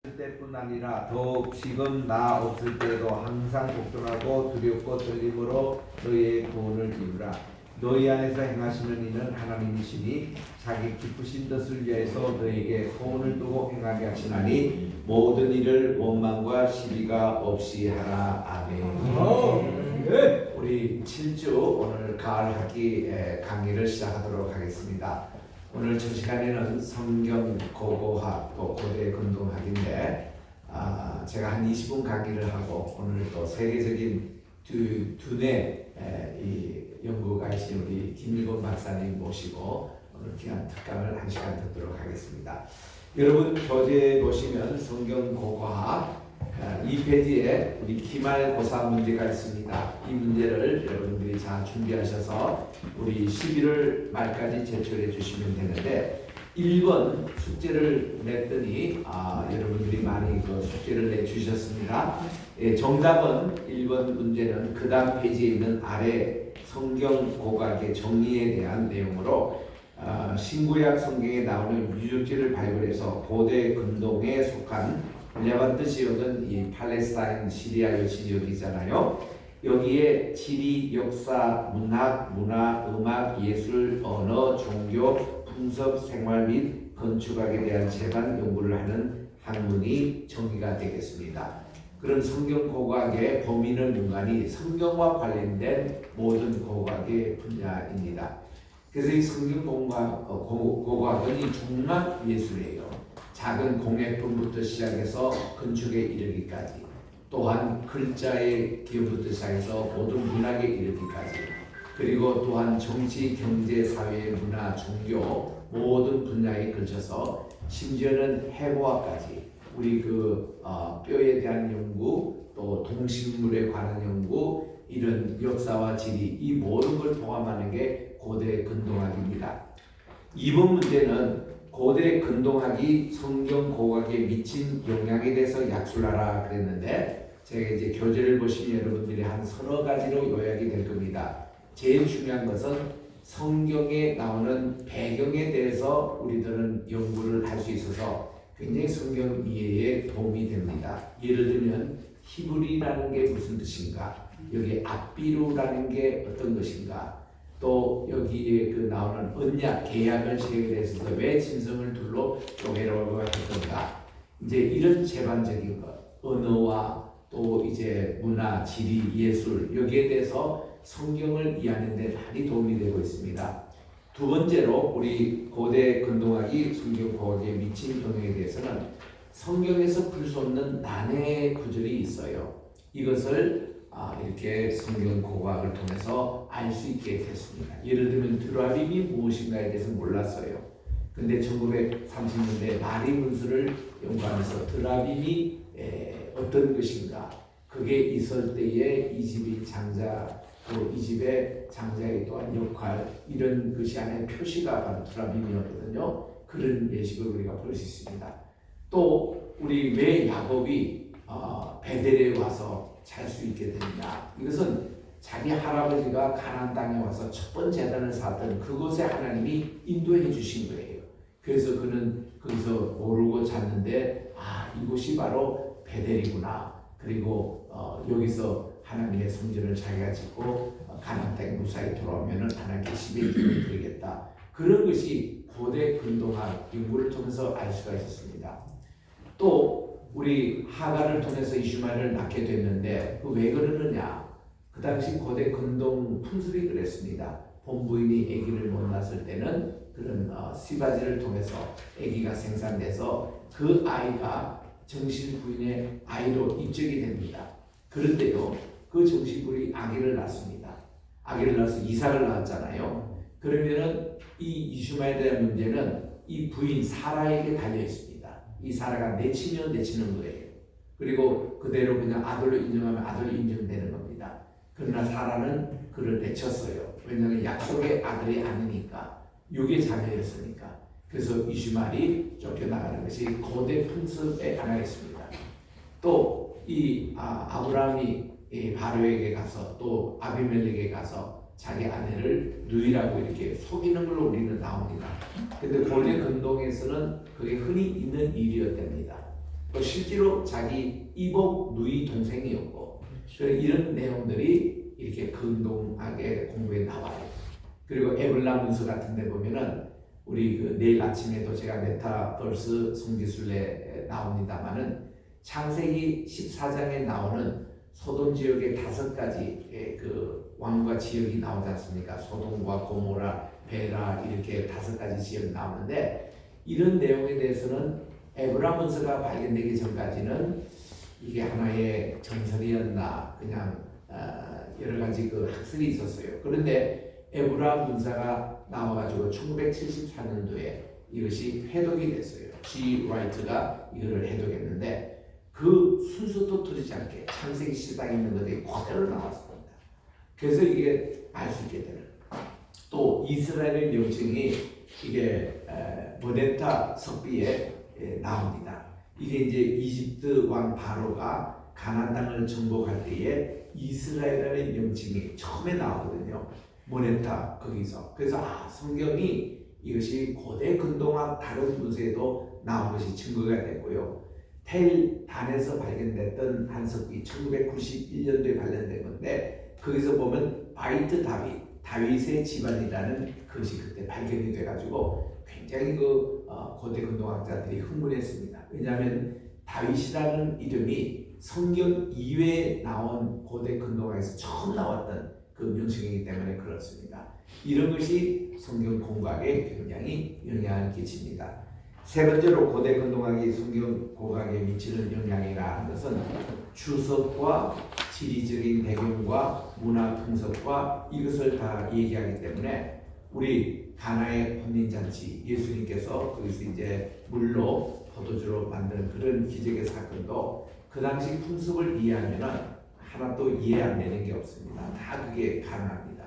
때뿐 아니라 더욱 지금 나 없을 때에도 항상 걱정하고 두렵고 떨림으로 너희의 구원을 비우라. 너희 안에서 행하시는 이는 하나님이시니 자기 기쁘신 뜻을 위해서 너희에게 소원을 두고 행하게 하시나니 모든 일을 원망과 시비가 없이 하라. 아멘. 우리 7주 오늘 가을 학기 강의를 시작하도록 하겠습니다. 오늘 첫 시간에는 성경 고고학 또 고대 근동학인데 제가 한 20분 강의를 하고 오늘 또 세계적인 두뇌 연구가이신 우리 김일곤 박사님 모시고 오늘 귀한 특강을 1시간 듣도록 하겠습니다. 여러분 교재에 보시면 성경 고고학 2페이지에 우리 기말고사 문제가 있습니다. 이 문제를 여러분들이 잘 준비하셔서 우리 11월 말까지 제출해 주시면 되는데 1번 숙제를 냈더니 여러분들이 많이 그 숙제를 내주셨습니다. 정답은 1번 문제는 그 다음 페이지에 있는 아래 성경 고각의 정리에 대한 내용으로 신구약 성경에 나오는 유적지를 발굴해서 고대 근동에 속한 레반트 지역은 이 팔레스타인 시리아 여시 지역이잖아요. 여기에 지리, 역사, 문학, 문화, 음악, 예술, 언어, 종교, 풍습, 생활 및 건축학에 대한 재반 연구를 하는 학문이 정의가 되겠습니다. 그런 성경 고고학의 범위는 문간이 성경과 관련된 모든 고고학의 분야입니다. 그래서 이 성경 고고학은 이 종합 예술이에요. 작은 공예품부터 시작해서 건축에 이르기까지, 또한 글자의 기업부터 시작해서 모든 문학에 이르기까지, 그리고 또한 정치, 경제, 사회, 문화, 종교 모든 분야에 걸쳐서 심지어는 해부학까지 우리 뼈에 대한 연구, 또 동식물에 관한 연구, 이런 역사와 지리 이 모든 걸 포함하는 게 고대 근동학입니다. 이번 문제는 고대 근동학이 성경 고고학에 미친 영향에 대해서 약술하라 그랬는데 제가 이제 교재를 보시면 여러분들이 한 서너 가지로 요약이 될 겁니다. 제일 중요한 것은 성경에 나오는 배경에 대해서 우리들은 연구를 할 수 있어서 굉장히 성경 이해에 도움이 됩니다. 예를 들면 히브리라는 게 무슨 뜻인가, 여기 앞비루라는 게 어떤 것인가, 또 여기에 나오는 언약, 계약을 체결에 있어서 왜 짐승을 둘로 쪼개라고 했던가, 이제 이런 제반적인 것, 언어와 또 이제 문화, 지리, 예술 여기에 대해서 성경을 이해하는 데 많이 도움이 되고 있습니다. 두 번째로 우리 고대 근동학이 성경 고고학에 미친 영향에 대해서는 성경에서 풀 수 없는 난해 구절이 있어요. 이것을 이렇게 성경 고고학을 통해서 알 수 있게 됐습니다. 예를 들면 드라빔이 무엇인가에 대해서 몰랐어요. 근데 1930년대 마리 문수를 연구하면서 드라빔이 어떤 것인가, 그게 있을 때에 이 집이 장자, 또 이 집의 장자의 또한 역할, 이런 것이 하나의 표시가 바로 드라빔이었거든요. 그런 예식을 우리가 볼 수 있습니다. 또 우리 왜 야곱이 베델에 와서 잘 수 있게 됐냐, 이것은 자기 할아버지가 가나안 땅에 와서 첫 번째 재단을 쌓았던 그곳에 하나님이 인도해 주신 거예요. 그래서 그는 거기서 모르고 잤는데 이곳이 바로 베델이구나. 그리고 여기서 하나님의 성전을 자기가 짓고 가나안 땅에 무사히 돌아오면 하나님께 11조를 드리겠다. 그런 것이 고대 근동학 연구를 통해서 알 수가 있었습니다. 또 우리 하가를 통해서 이슈마엘을 낳게 됐는데 왜 그러느냐, 그 당시 고대 근동 풍습이 그랬습니다. 본부인이 아기를 못 낳았을 때는 그런 시바지를 통해서 아기가 생산돼서 그 아이가 정신 부인의 아이로 입적이 됩니다. 그런데요, 그 정신 부인이 아기를 낳습니다. 아기를 낳아서 이삭을 낳았잖아요. 그러면은 이 이슈마엘에 대한 문제는 이 부인 사라에게 달려 있습니다. 이 사라가 내치면 내치는 거예요. 그리고 그대로 그냥 아들로 인정하면 아들로 인정되는 겁니다. 그러나 사라는 그를 내쳤어요. 왜냐하면 약속의 아들이 아니니까, 육의 자녀였으니까. 그래서 이슈마엘이 쫓겨나가는 것이 고대 풍습의 하나였습니다. 또 이 아브라함이 바로에게 가서 또 아비멜렉에게 가서 자기 아내를 누이라고 이렇게 속이는 걸로 우리는 나옵니다. 근데 고대 근동에서는 그게 흔히 있는 일이었답니다. 또 실제로 자기 이복 누이 동생이었고 이런 내용들이 이렇게 근동학의 공부에 나와요. 그리고 에블라 문서 같은 데 보면은 우리 그 내일 아침에도 제가 메타버스 성지순례에 나옵니다만은 창세기 14장에 나오는 소돔 지역의 5가지의 그 왕과 지역이 나오지 않습니까? 소돔과 고모라, 베라 이렇게 5가지 지역이 나오는데 이런 내용에 대해서는 에브라 문서가 발견되기 전까지는 이게 하나의 전설이었나 그냥 여러 가지 그 학설이 있었어요. 그런데 에브라 문서가 나와가지고 1974년도에 이것이 해독이 됐어요. G. 라이트가 이거를 해독했는데 그 순서도 틀리지 않게 창세기 14장에 있는 것들이 그대로 나왔습니다. 그래서 이게 알 수 있게 되는. 또 이스라엘의 명칭이 이게 모데타 석비에 나옵니다. 이게 이제 이집트 왕 바로가 가나안 땅을 정복할 때에 이스라엘의 명칭이 처음에 나오거든요. 모네타 거기서. 그래서 성경이 이것이 고대 근동학 다른 문서에도 나온 것이 증거가 되고요. 텔 단에서 발견됐던 한석기 1991년도에 발견된 건데 거기서 보면 바이트 다윗의 집안이라는 것이 그때 발견이 돼가지고 굉장히 그 고대 근동학자들이 흥분했습니다. 왜냐하면 다윗이라는 이름이 성경 이외에 나온 고대 근동학에서 처음 나왔던 그 명칭이기 때문에 그렇습니다. 이런 것이 성경 공학에 굉장히 영향을 끼칩니다. 세 번째로 고대 근동학이 성경 공학에 미치는 영향이라 하는 것은 주석과 지리적인 배경과 문화 풍속과 이것을 다 얘기하기 때문에 우리 가나의 혼인잔치 예수님께서 거기서 이제 물로 포도주로 만든 그런 기적의 사건도 그 당시 풍습을 이해하면은 하나도 이해 안 되는 게 없습니다. 다 그게 가능합니다.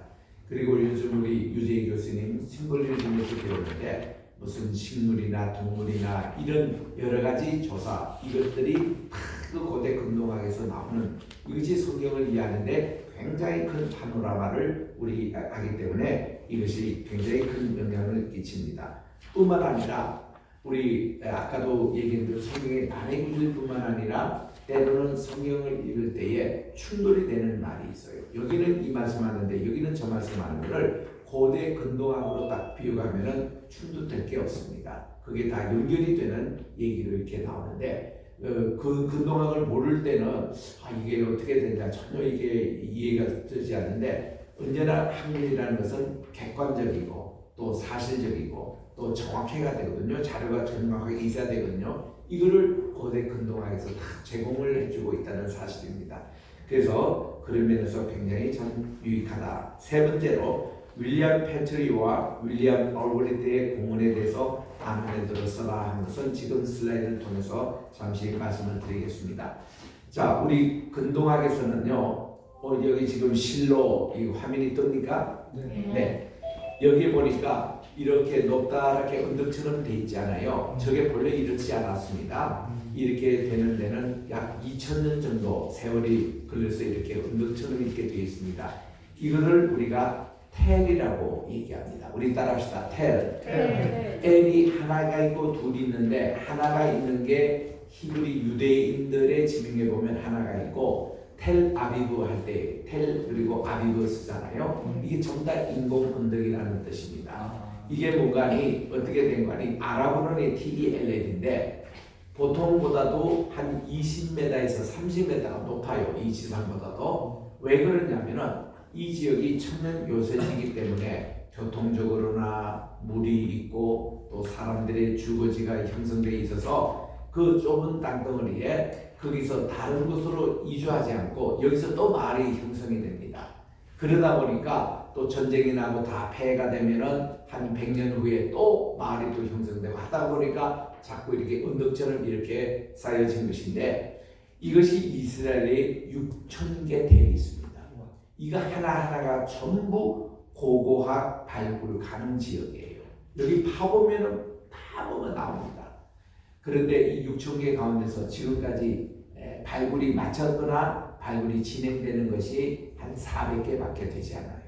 그리고 요즘 우리 유재희 교수님 심볼리즘에서 배우는데 무슨 식물이나 동물이나 이런 여러 가지 조사 이것들이 다 그 고대 근동학에서 나오는 이것이 성경을 이해하는데 굉장히 큰 파노라마를 우리 하기 때문에 이것이 굉장히 큰 영향을 끼칩니다. 뿐만 아니라 우리 아까도 얘기했던 성경의 난해 구절뿐만 아니라 때로는 성경을 읽을 때에 충돌이 되는 말이 있어요. 여기는 이 말씀하는데 여기는 저 말씀하는 것을 고대 근동학으로 딱 비유하면은 충돌될 게 없습니다. 그게 다 연결이 되는 얘기로 이렇게 나오는데 그 근동학을 모를 때는 이게 어떻게 되냐 전혀 이게 이해가 되지 않는데 언제나 학문이라는 것은 객관적이고 또 사실적이고 또 정확해야 되거든요. 자료가 정확하게 있어야 되거든요. 이거를 고대 근동학에서 다 제공을 해주고 있다는 사실입니다. 그래서 그런 면에서 굉장히 참 유익하다. 세 번째로 윌리엄 패트리와 윌리엄 얼버리트의 공헌에 대해서 아는 애들을 써라 하는 것은 지금 슬라이드를 통해서 잠시 말씀을 드리겠습니다. 자, 우리 근동학에서는요, 여기 지금 실로 이 화면이 뜹니까? 네. 여기 보니까 이렇게 높다랗게 언덕처럼 돼 있잖아요. 저게 본래 이렇지 않았습니다. 이렇게 되는 데는 약 2000년 정도 세월이 걸려서 이렇게 언덕처럼 이렇게 되어 있습니다. 이거를 우리가 텔이라고 얘기합니다. 우리 따라합시다. 텔. 텔이 하나가 있고 둘이 있는데 하나가 있는 게 히브리 유대인들의 지명에 보면 하나가 있고 텔 아비브 할 때 텔 그리고 아비브 쓰잖아요. 이게 전부 다 인공 언덕이라는 뜻입니다. 이게 뭔가니 어떻게 된 거니 아랍어로는 TELL인데 보통보다도 한 20m에서 30m가 높아요. 이 지상보다도. 왜 그러냐면은 이 지역이 천연 요새지이기 때문에 교통적으로나 물이 있고 또 사람들의 주거지가 형성되어 있어서 그 좁은 땅덩어리에 거기서 다른 곳으로 이주하지 않고 여기서 또 마을이 형성이 됩니다. 그러다 보니까 또 전쟁이 나고 다 폐해가 되면은 한 100년 후에 또 마을이 또 형성되고 하다 보니까 자꾸 이렇게 언덕처럼 이렇게 쌓여진 것인데 이것이 이스라엘의 6,000개 텔이 있습니다. 이거 하나하나가 전부 고고학 발굴 가능 지역이에요. 여기 파보면은 다 보면 나옵니다. 그런데 이 6,000개 가운데서 지금까지 발굴이 마쳤거나 발굴이 진행되는 것이 한 400개밖에 되지 않아요.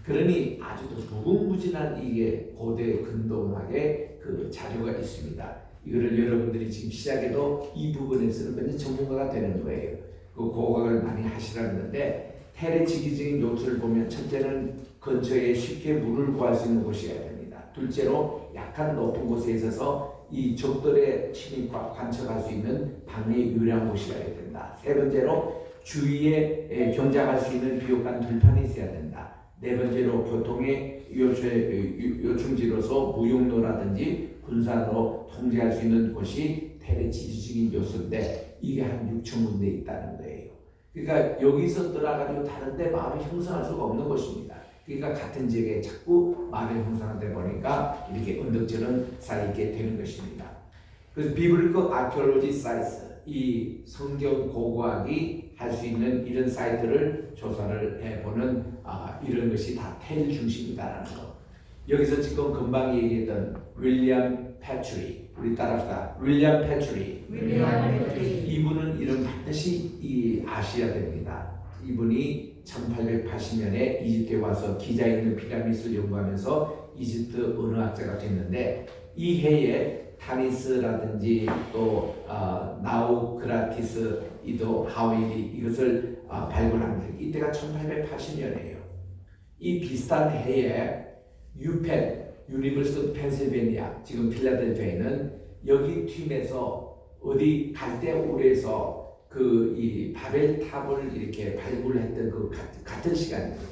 그러니 아주 무궁무진한 이게 고대 근동학의 그 자료가 있습니다. 이거를 여러분들이 지금 시작해도 이 부분에서는 완전 전문가가 되는 거예요. 그 고각을 많이 하시라 그러는데 텔의 지기적인 요소를 보면 첫째는 근처에 쉽게 물을 구할 수 있는 곳이어야 됩니다. 둘째로 약간 높은 곳에 있어서 이 적들의 침입과 관측할 수 있는 방해에 유리한 곳이어야 된다. 세 번째로 주위에 경작할 수 있는 비옥한 들판이 있어야 된다. 네 번째로 교통의 요충지로서 무용로라든지 군사로 통제할 수 있는 곳이 텔의 지지적인 요소인데 이게 한 6천 군데 있다는 거예요. 그러니까 여기서 떠나가지고 다른 데 마을을 형성할 수가 없는 것입니다. 그러니까 같은 지역에 자꾸 마을이 형성되다 보니까 이렇게 언덕처럼 쌓이게 되는 것입니다. 그래서 비블리컬 아키올로지 사이트, 이 성경 고고학이 할 수 있는 이런 사이트를 조사를 해보는 이런 것이 다 텔 중심이다라는 거. 여기서 지금 금방 얘기했던 윌리엄 패트리, 우리 따라합시다. 윌리엄 패트리. 이분은 이런 반드시 아셔야 됩니다. 이분이 1880년에 이집트에 와서 기자 있는 피라미드를 연구하면서 이집트 언어학자가 됐는데 이 해에 타니스라든지 또 나우크라티스 이도 하위리 이것을 발굴한 이때가 1880년이에요. 이 비슷한 해에 유펜 유니버시티 펜실베니아 지금 필라델피아에는 여기 팀에서 어디 갈대우르에서 그 이 바벨탑을 이렇게 발굴했던 그 같은 시간입니다.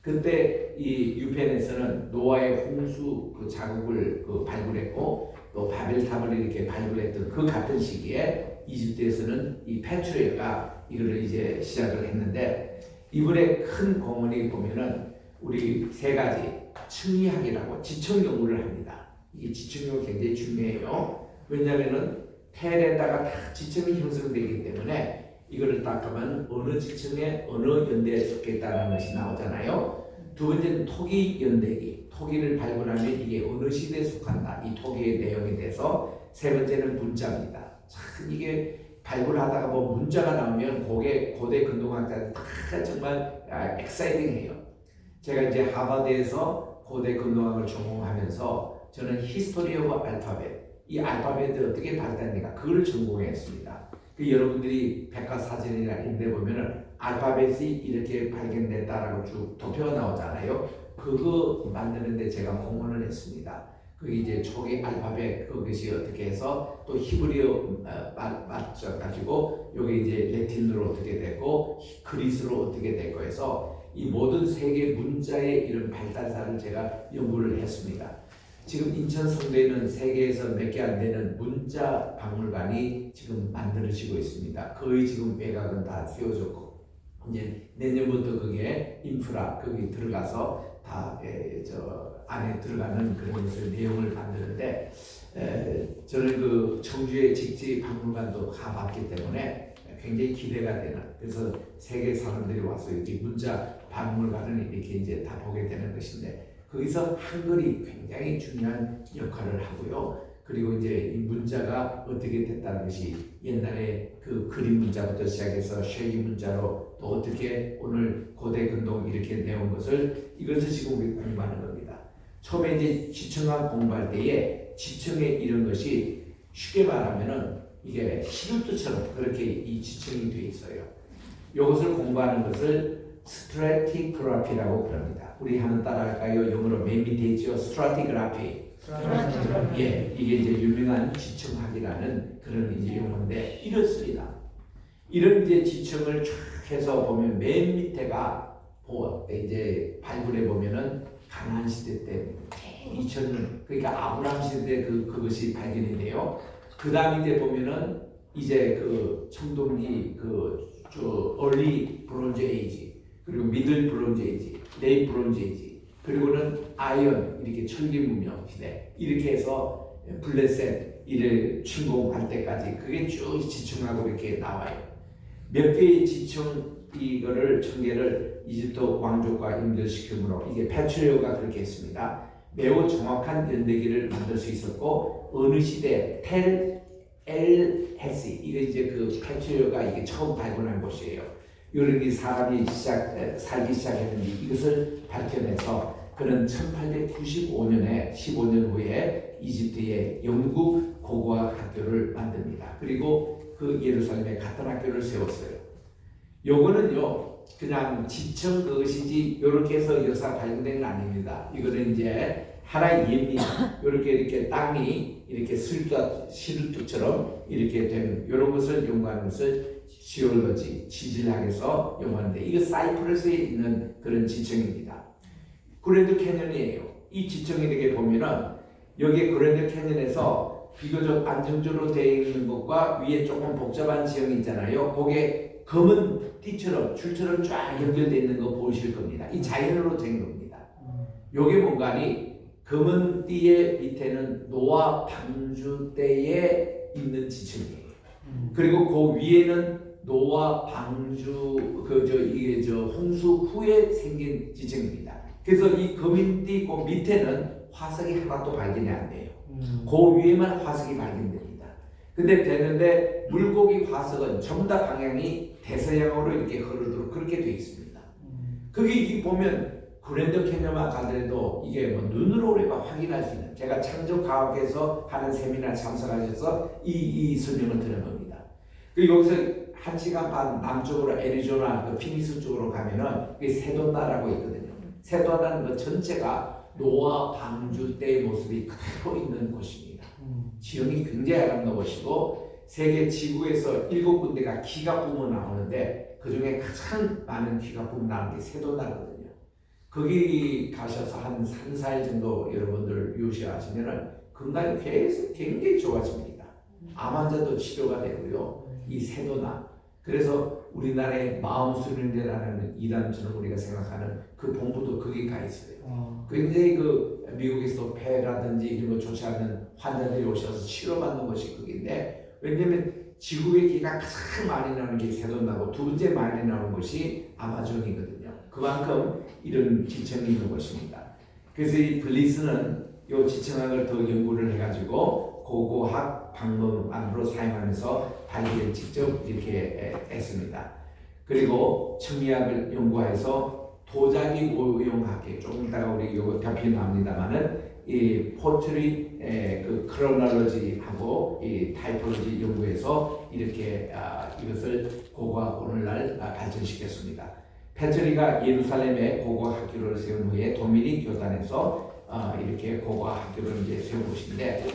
그때 이 유펜에서는 노아의 홍수 그 자국을 발굴했고 또 바벨탑을 이렇게 발굴했던 그 같은 시기에 이집트에서는 이 페트레가 이거를 이제 시작을 했는데 이분의 큰 공헌이 보면은 우리 세 가지 층위학이라고 지층 연구를 합니다. 이게 지층 연구 굉장히 중요해요. 왜냐하면은 텔에다가 다 지층이 형성되기 때문에 이거를 딱 하면 어느 지층에 어느 연대에 속했다는 것이 나오잖아요. 두 번째는 토기 연대기, 토기를 발굴하면 이게 어느 시대에 속한다, 이 토기의 내용에 대해서. 세 번째는 문자입니다. 참 이게 발굴하다가 뭐 문자가 나오면 고대 근동학자들 다 정말 엑사이팅해요. 제가 이제 하버드에서 고대 근동학을 전공하면서 저는 히스토리 오브 알파벳, 이 알파벳이 어떻게 발달되는가 그걸 전공했습니다. 그 여러분들이 백과사전이나 이런 데 보면은 알파벳이 이렇게 발견됐다라고 쭉 도표가 나오잖아요. 그거 만드는데 제가 공헌을 했습니다. 그 이제 초기 알파벳 그것이 어떻게 해서 또 히브리어 맞춰가지고 여기 이제 라틴으로 어떻게 되고 그리스로 어떻게 되고 해서 이 모든 세계 문자의 이런 발달사를 제가 연구를 했습니다. 지금 인천 성도에는 세계에서 몇 개 안 되는 문자 박물관이 지금 만들어지고 있습니다. 거의 지금 외곽은 다 세워졌고 이제 내년부터 그게 인프라 거기 들어가서 다 저 안에 들어가는 그런 것을 내용을 만드는데 저는 그 청주의 직지 박물관도 가봤기 때문에 굉장히 기대가 되는, 그래서 세계 사람들이 와서 이렇게 문자 박물관을 이렇게 이제 다 보게 되는 것인데 거기서 한글이 굉장히 중요한 역할을 하고요. 그리고 이제 이 문자가 어떻게 됐다는 것이 옛날에 그 그림 문자부터 시작해서 쉐이 문자로 또 어떻게 오늘 고대 근동 이렇게 내온 것을 이것을 지금 우리 공부하는 겁니다. 처음에 이제 지층학 공부할 때에 지층에 이런 것이 쉽게 말하면은 이게 시루트처럼 그렇게 이 지층이 돼 있어요. 이것을 공부하는 것을 스트래티그래피라고 그럽니다. 우리 한번 따라할까요? 영어로 맨 밑에 있죠. 스트래티그래피. 예, 이게 이제 유명한 지층학이라는 그런 이제 용어인데 이렇습니다. 이런 이제 지층을 쫙 해서 보면 맨 밑에가 이제 발굴해 보면은 가나안 시대 때 2000년 그러니까 아브라함 시대 그것이 발견이 돼요. 그 다음에 이제 보면은 이제 그 청동기 저 얼리 브론즈 에이지 그리고 미들 브론즈 에이지, 레이트 브론즈 에이지, 그리고는 아이언 이렇게 철기 문명 시대 이렇게 해서 블레셋 이를 침공할 때까지 그게 쭉 지층하고 이렇게 나와요. 몇 개의 지층 이거를 청계를 이집트 왕족과 연결시키므로 이게 페트레오가 그렇게 했습니다. 매우 정확한 연대기를 만들 수 있었고 어느 시대 텔 엘 헤시 이게 이제 그 페트레오가 이게 처음 발견한 곳이에요. 이런 사람이 살기 시작했는데 이것을 밝혀내서 그는 1895년에 15년 후에 이집트의 영국 고고학 학교를 만듭니다. 그리고 그 예루살렘에 같은 학교를 세웠어요. 요거는요 그냥 지청 그것이지 요렇게 해서 역사 발견된 건 아닙니다. 이거는 이제 하나의 예미 이렇게 땅이 이렇게 실루트처럼 이렇게 된 이런 것을 연구하는 것을 지올로지 지질학에서 연구하는데 이거 사이프러스에 있는 그런 지층입니다. 그랜드 캐년이에요. 이 지층이 이렇게 보면은 여기 그랜드 캐년에서 비교적 안정적으로 되어 있는 것과 위에 조금 복잡한 지형이 있잖아요. 그게 검은 띠처럼 줄처럼 쫙 연결되어 있는 거 보이실 겁니다. 이 자연으로 된 겁니다. 요게 뭔가니 검은 띠의 밑에는 노아 방주 때에 있는 지층이에요. 그리고 그 위에는 노아 방주 이게 홍수 후에 생긴 지층입니다. 그래서 이 검은띠 그 밑에는 화석이 하나도 발견이 안 돼요. 그 위에만 화석이 발견됩니다. 근데 되는데 물고기 화석은 전부 다 방향이 대서양으로 이렇게 흐르도록 그렇게 되어 있습니다. 그게 보면 그랜드 캐년만 가더라도 이게 뭐 눈으로 우리가 확인할 수 있는 제가 창조과학에서 하는 세미나 참석하셔서 이 설명을 드는 겁니다. 그리고 여기서 1시간 반 남쪽으로 애리조나 그 피닉스 쪽으로 가면은 그게 세도나라고 있거든요. 세도나는 그 전체가 노아 방주 때의 모습이 그대로 있는 곳입니다. 지형이 굉장히 아름다운 곳이고 세계 지구에서 7군데가 기가 뿜어 나오는데 그 중에 가장 많은 기가 뿜어 나오는 게 세도나거든요. 거기 가셔서 한 3, 4일 정도 여러분들 유시하시면은 건강이 굉장히 좋아집니다. 암 환자도 치료가 되고요. 이 세도나 그래서 우리나라의 마음수련대라는 이단처럼 우리가 생각하는 그 본부도 거기 가 있어요. 굉장히 그 미국에서 폐라든지 이런 거 좋지 않은 환자들이 오셔서 치료받는 것이 거기인데 왜냐면 지구의 기가 가장 많이 나오는 게 세도나고 두 번째 많이 나오는 것이 아마존이거든요. 그만큼 이런 지층이 있는 것입니다. 그래서 이 블리스는 이 지층학을 더 연구를 해가지고 고고학 방법만으로 사용하면서 발견을 직접 이렇게 했습니다. 그리고 청리학을 연구해서 도자기 오용학계 조금 이따가 우리 이거 답이 나옵니다만은 이 포트리 그 크로놀로지하고 이 타이포로지 연구해서 이렇게 이것을 고고학 오늘날 발전시켰습니다. 페트리가 예루살렘에 고고학 학교를 세운 후에 도미닉 교단에서 이렇게 고고학 학교를 이제 세운 곳인데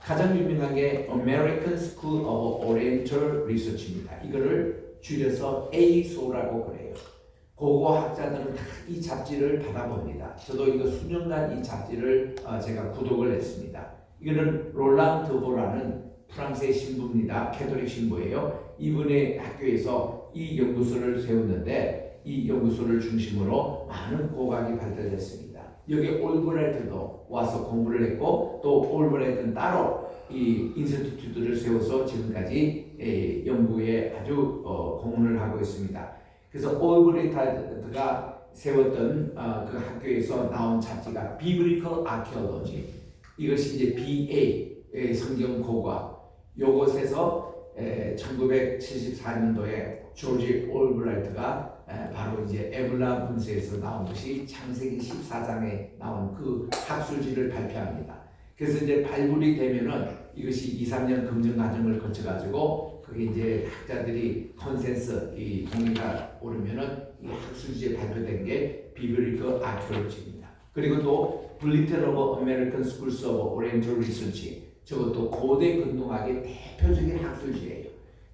가장 유명한 게 American School of Oriental Research입니다. 이거를 줄여서 ASO라고 그래요. 고고학자들은 다 이 잡지를 받아봅니다. 저도 이거 수년간 이 잡지를 제가 구독을 했습니다. 이거는 롤랑 드보라는 프랑스의 신부입니다. 캐톨릭 신부예요. 이분의 학교에서 이 연구소를 세웠는데 이 연구소를 중심으로 많은 고고학이 발달됐습니다. 여기 올브라이트도 와서 공부를 했고 또 올브라이트는 따로 이 인스티튜트를 세워서 지금까지 연구에 아주 공헌을 하고 있습니다. 그래서 올브라이트가 세웠던 그 학교에서 나온 잡지가 Biblical Archaeology 이것이 이제 BA 성경 고고학 요것에서 1974년도에 조지 올브라이트가 바로 이제 에블라 문서에서 나온 것이 창세기 14장에 나온 그 학술지를 발표합니다. 그래서 이제 발굴이 되면은 이것이 2, 3년 검증 과정을 거쳐가지고 그게 이제 학자들이 컨센서 이 동의가 오르면은 이 학술지에 발표된 게 비블리컬 아키올로지입니다. 그리고 또 블리튼 오브 아메리칸 스쿨스 오브 오리엔털 리서치 저것도 고대 근동학의 대표적인 학술지예요.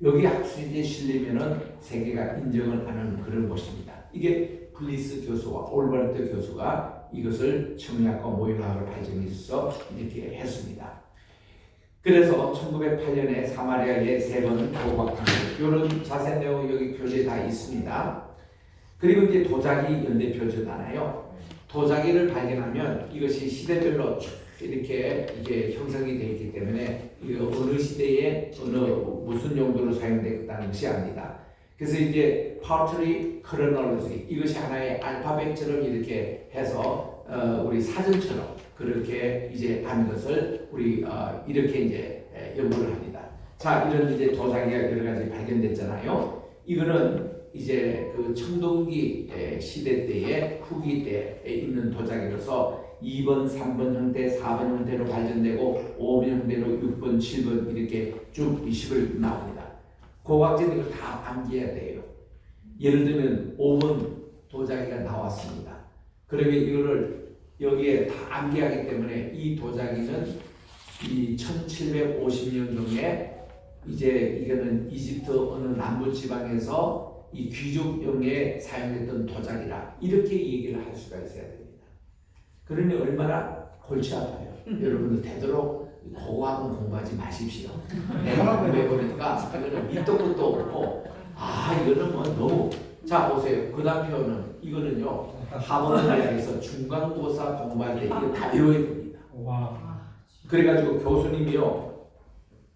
여기 학술지에 실리면은 세계가 인정을 하는 그런 곳입니다. 이게 블리스 교수와 올버트 교수가 이것을 청리학과 모형학을 발전해서 이렇게 했습니다. 그래서 1908년에 사마리아에 3번 고고학 강의 이런 자세한 내용 여기 표지에 다 있습니다. 그리고 이제 도자기 연대 표지잖아요. 도자기를 발견하면 이것이 시대별로 이렇게 이게 형성이 되어 있기 때문에 이거 어느 시대에 어느 무슨 용도로 사용됐다는 것이 아니다. 그래서 이제 pottery chronology 이것이 하나의 알파벳처럼 이렇게 해서 우리 사전처럼 그렇게 이제 하는 것을 우리 이렇게 이제 연구를 합니다. 자, 이런 이제 도자기가 여러 가지 발견됐잖아요. 이거는 이제 그 청동기 시대 때의 후기 때에 있는 도자기로서 2번, 3번 형태, 4번 형태로 발전되고 5번 형태로 6번, 7번 이렇게 쭉 이 식을 나옵니다. 고학생은 이걸 다 암기해야 돼요. 예를 들면 5번 도자기가 나왔습니다. 그러면 이거를 여기에 다 암기하기 때문에 이 도자기는 이 1750년경에 이제 이거는 이집트 어느 남부 지방에서 이 귀족용에 사용했던 도자기라 이렇게 얘기를 할 수가 있어야 됩니다. 그러니 얼마나 골치 아파요. 여러분들 되도록 고고학은 공부하지 마십시오. 내가 공부해보니까 이거는 밑도 끝도 없고 이거는 뭐 너무 자 보세요. 그 다음 표현은 이거는요 하버드대학에서 중간고사 공부할 때 이거 다 외워야 됩니다. 그래가지고 교수님이요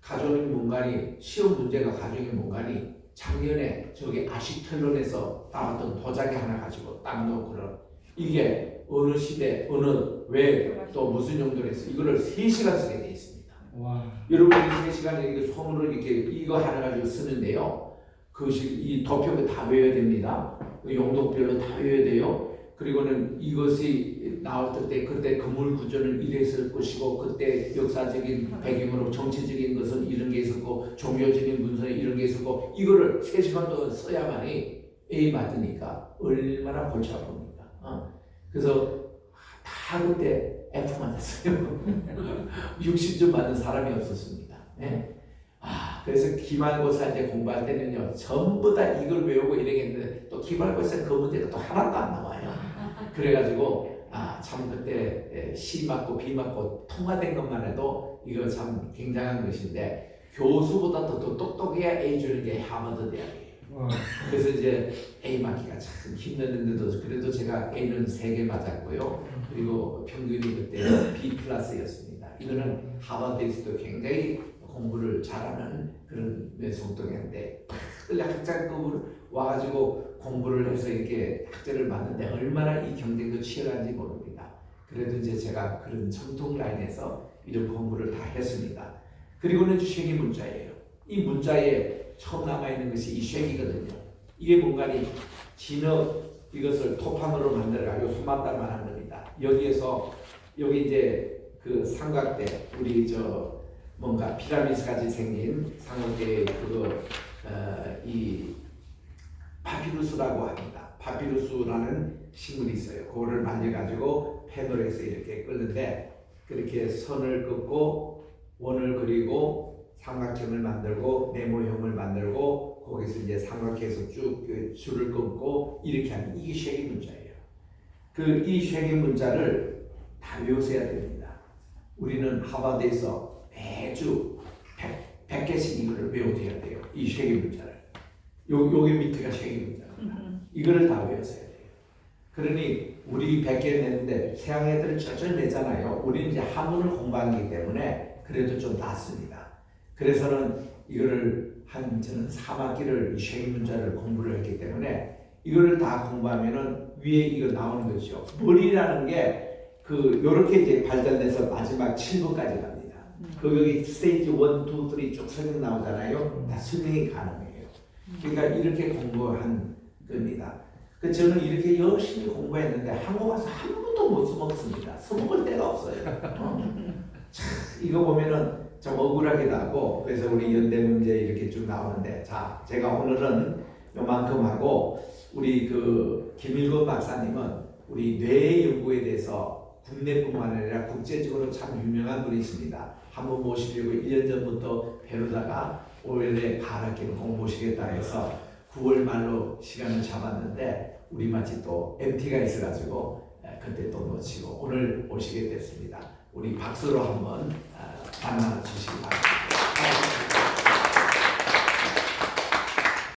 가정의 문간이 시험 문제가 가정의 문간이 작년에 저기 아시켈론에서 나왔던 도자기 하나 가지고 딱 놓고 그런 이게 어느 시대 어느 왜 또 무슨 용도로 해서 이거를 3시간 쓰게 돼 있습니다. 여러분이 3시간에 이거 소문을 이렇게 이거 하나 가지고 쓰는데요. 그것이 이 도표가 다 외워야 됩니다. 용도별로 다 외워야 돼요. 그리고는 이것이 나올 때 그때 건물 구조는 이랬을 것이고 그때 역사적인 배경으로 정치적인 것은 이런 게 있었고 종교적인 문서에 이런 게 있었고 이거를 3시간 동안 써야만이 A 맞으니까 얼마나 골치 아픕니까. 그래서 다 그때 F 맞았어요. 60점 맞는 사람이 없었습니다. 네? 그래서 기말고사 이제 공부할 때는요 전부 다 이걸 외우고 이러겠는데 또 기말고사 그 문제가 또 하나도 안 나와요. 그래가지고 참 그때 C 맞고 B 맞고 통과된 것만 해도 이거 참 굉장한 것인데 교수보다 더 똑똑해야 A 주는 게 하버드 대학이에요. 그래서 이제 A 맞기가 참 힘들었는데도 그래도 제가 A는 3개 맞았고요. 그리고 평균이 그때 B 플러스였습니다. 이거는 하버드에서도 굉장히 공부를 잘하는 그런 속도인데 학장급으로 와가지고 공부를 해서 이렇게 학제를 맞는데 얼마나 이 경쟁도 치열한지 모릅니다. 그래도 이제 제가 그런 정통 라인에서 이런 공부를 다 했습니다. 그리고는 쉐기 문자예요. 이 문자에 처음 남아있는 것이 이 쉐기거든요. 이게 뭔가니 진흙 이것을 토판으로 만들어가지고 소만달만 한 겁니다. 여기에서 여기 이제 그 삼각대 우리 뭔가 피라미드 같이 생긴 삼각대의 이 파피루스라고 합니다. 파피루스라는 식물이 있어요. 그거를 만져가지고 펜으로 해서 이렇게 끄는데 그렇게 선을 긋고 원을 그리고 삼각형을 만들고 네모형을 만들고 거기서 이제 삼각형에서 쭉 줄을 끊고 이렇게 하는 이게 쉐기 문자예요. 이 쉐기 문자를 다 외우셔야 됩니다. 우리는 하버드에서 매주 100개씩 이거를 외워둬야 돼요. 이 쉐기 문자를. 여기 밑에가 쉐기 문자입니다. 이거를 다 외웠어야 돼요. 그러니 우리 100개 내는데 서양 애들은 쩔쩔 내잖아요. 우리는 이제 한문을 공부하기 때문에 그래도 좀 낫습니다. 그래서는 이거를 저는 3학기를 쉐기 문자를 공부를 했기 때문에 이거를 다 공부하면은 위에 이거 나오는 거죠. 머리라는 게 요렇게 이제 발달돼서 마지막 7번까지 갑니다. 여기 스테이지 1, 2, 3 쭉 설명 나오잖아요. 다 설명이 가능해요. 그러니까 이렇게 공부한 겁니다. 저는 이렇게 열심히 공부했는데 한국 와서 한 번도 못 써먹습니다. 써먹을 데가 없어요. 이거 보면은 좀 억울하기도 하고 그래서 우리 연대 문제 이렇게 쭉 나오는데 자 제가 오늘은 요만큼 하고 우리 김일건 박사님은 우리 뇌 연구에 대해서 국내뿐만 아니라 국제적으로 참 유명한 분이십니다. 한번 모시려고 1년 전부터 배우다가 올해 가을학기는 꼭 모시겠다 해서 9월 말로 시간을 잡았는데 우리 마치 또 MT가 있어가지고 그때 또 놓치고 오늘 오시게 됐습니다. 우리 박수로 한번 만나주시기 바랍니다.